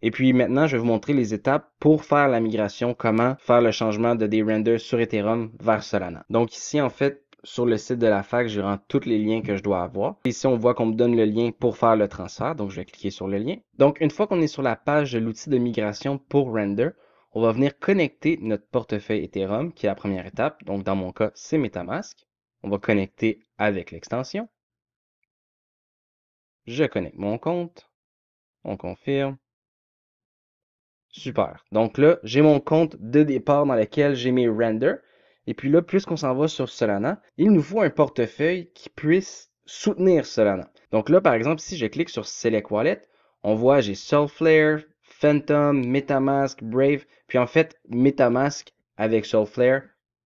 Et puis maintenant, je vais vous montrer les étapes pour faire la migration, comment faire le changement de des renders sur Ethereum vers Solana. Donc ici, en fait, sur le site de la fac, j'ai rentré tous les liens que je dois avoir. Ici, on voit qu'on me donne le lien pour faire le transfert, donc je vais cliquer sur le lien. Donc une fois qu'on est sur la page de l'outil de migration pour Render, on va venir connecter notre portefeuille Ethereum, qui est la première étape. Donc dans mon cas, c'est MetaMask. On va connecter avec l'extension. Je connecte mon compte. On confirme. Super. Donc là, j'ai mon compte de départ dans lequel j'ai mes renders. Et puis là, puisqu'on s'en va sur Solana, il nous faut un portefeuille qui puisse soutenir Solana. Donc là, par exemple, si je clique sur Select Wallet, on voit j'ai Solflare, Phantom, MetaMask, Brave. Puis en fait, MetaMask avec Solflare,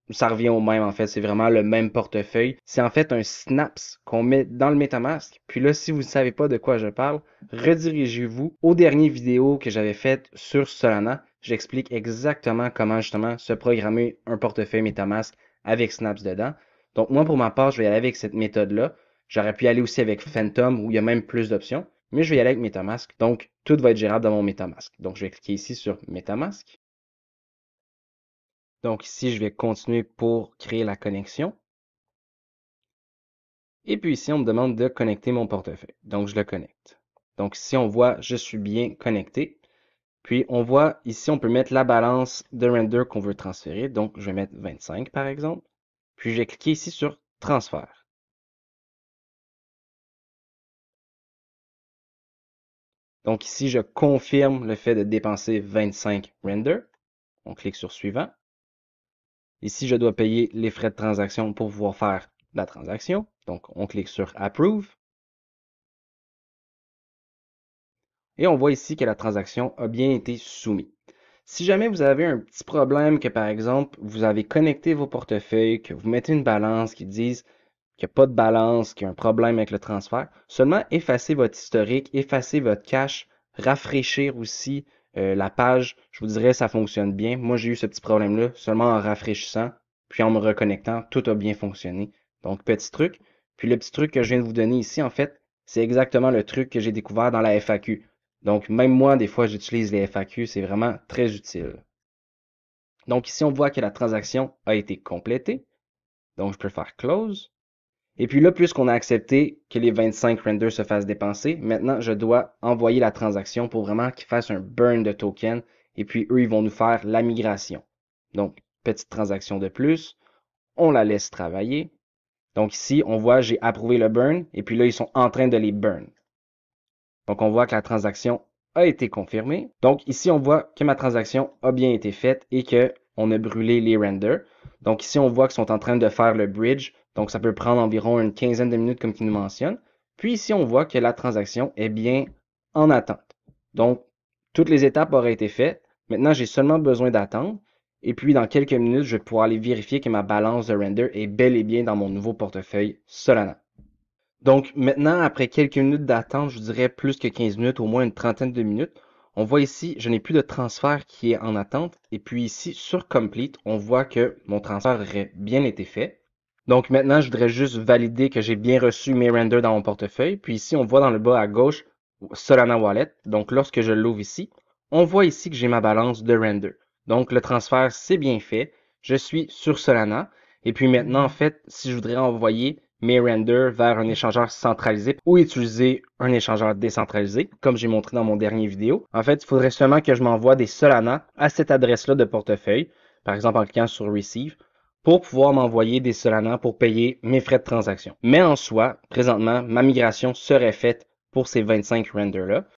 ça revient au même en fait. C'est vraiment le même portefeuille. C'est en fait un Snaps qu'on met dans le MetaMask. Puis là, si vous ne savez pas de quoi je parle, redirigez-vous aux dernières vidéos que j'avais faites sur Solana. J'explique exactement comment justement se programmer un portefeuille MetaMask avec Snaps dedans. Donc moi, pour ma part, je vais y aller avec cette méthode-là. J'aurais pu aller aussi avec Phantom où il y a même plus d'options, mais je vais y aller avec MetaMask. Donc tout va être gérable dans mon MetaMask. Donc je vais cliquer ici sur MetaMask. Donc ici, je vais continuer pour créer la connexion. Et puis ici, on me demande de connecter mon portefeuille. Donc je le connecte. Donc ici, on voit je suis bien connecté. Puis on voit ici, on peut mettre la balance de render qu'on veut transférer. Donc je vais mettre 25 par exemple. Puis je vais cliquer ici sur transfert. Donc ici, je confirme le fait de dépenser 25 render. On clique sur suivant. Ici, je dois payer les frais de transaction pour pouvoir faire la transaction. Donc on clique sur approve. Et on voit ici que la transaction a bien été soumise. Si jamais vous avez un petit problème que par exemple, vous avez connecté vos portefeuilles, que vous mettez une balance qui dise qu'il n'y a pas de balance, qu'il y a un problème avec le transfert, seulement effacez votre historique, effacez votre cache, rafraîchir aussi la page. Je vous dirais ça fonctionne bien. Moi, j'ai eu ce petit problème-là seulement en rafraîchissant, puis en me reconnectant, tout a bien fonctionné. Donc, petit truc. Puis le petit truc que je viens de vous donner ici, en fait, c'est exactement le truc que j'ai découvert dans la FAQ. Donc, même moi, des fois, j'utilise les FAQ, c'est vraiment très utile. Donc, ici, on voit que la transaction a été complétée. Donc, je peux faire close. Et puis là, puisqu'on a accepté que les 25 renders se fassent dépenser, maintenant, je dois envoyer la transaction pour vraiment qu'ils fassent un burn de token. Et puis, eux, ils vont nous faire la migration. Donc, petite transaction de plus. On la laisse travailler. Donc ici, on voit, j'ai approuvé le burn. Et puis là, ils sont en train de les burn. Donc, on voit que la transaction a été confirmée. Donc, ici, on voit que ma transaction a bien été faite et que on a brûlé les renders. Donc, ici, on voit qu'ils sont en train de faire le bridge. Donc, ça peut prendre environ une quinzaine de minutes comme qu'ils nous mentionnent. Puis ici, on voit que la transaction est bien en attente. Donc, toutes les étapes auraient été faites. Maintenant, j'ai seulement besoin d'attendre. Et puis, dans quelques minutes, je vais pouvoir aller vérifier que ma balance de render est bel et bien dans mon nouveau portefeuille Solana. Donc maintenant, après quelques minutes d'attente, je vous dirais plus que 15 minutes, au moins une trentaine de minutes, on voit ici, je n'ai plus de transfert qui est en attente. Et puis ici, sur Complete, on voit que mon transfert aurait bien été fait. Donc maintenant, je voudrais juste valider que j'ai bien reçu mes renders dans mon portefeuille. Puis ici, on voit dans le bas à gauche Solana Wallet. Donc lorsque je l'ouvre ici, on voit ici que j'ai ma balance de render. Donc le transfert, c'est bien fait. Je suis sur Solana. Et puis maintenant, en fait, si je voudrais envoyer mes renders vers un échangeur centralisé ou utiliser un échangeur décentralisé, comme j'ai montré dans mon dernier vidéo. En fait, il faudrait seulement que je m'envoie des Solana à cette adresse-là de portefeuille, par exemple en cliquant sur Receive, pour pouvoir m'envoyer des Solana pour payer mes frais de transaction. Mais en soi, présentement, ma migration serait faite pour ces 25 renders-là.